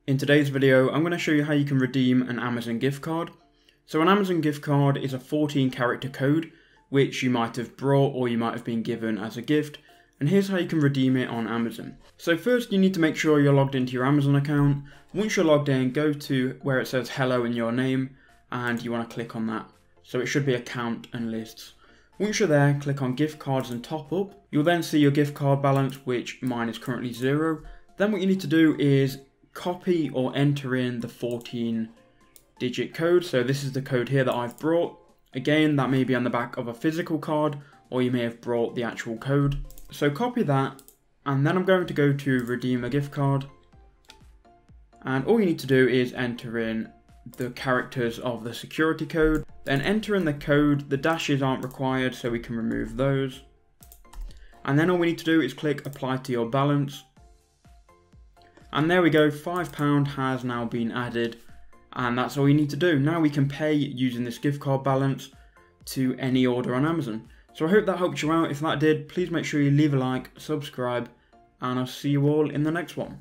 In today's video, I'm going to show you how you can redeem an Amazon gift card. So an Amazon gift card is a 14-character code which you might have brought or you might have been given as a gift, and here's how you can redeem it on Amazon. So first you need to make sure you're logged into your Amazon account. Once you're logged in, go to where it says hello in your name and you want to click on that. So it should be account and lists. Once you're there, click on gift cards and top up. You'll then see your gift card balance, which mine is currently 0. Then what you need to do is copy or enter in the 14-digit code. So this is the code here that I've brought. Again, that may be on the back of a physical card, or you may have brought the actual code. So copy that, and then I'm going to go to redeem a gift card. And all you need to do is enter in the characters of the security code. Then enter in the code. The dashes aren't required, so we can remove those. And then all we need to do is click apply to your balance. And there we go, £5 has now been added. And that's all you need to do. Now we can pay using this gift card balance to any order on Amazon. So I hope that helped you out. If that did, please make sure you leave a like, subscribe, and I'll see you all in the next one.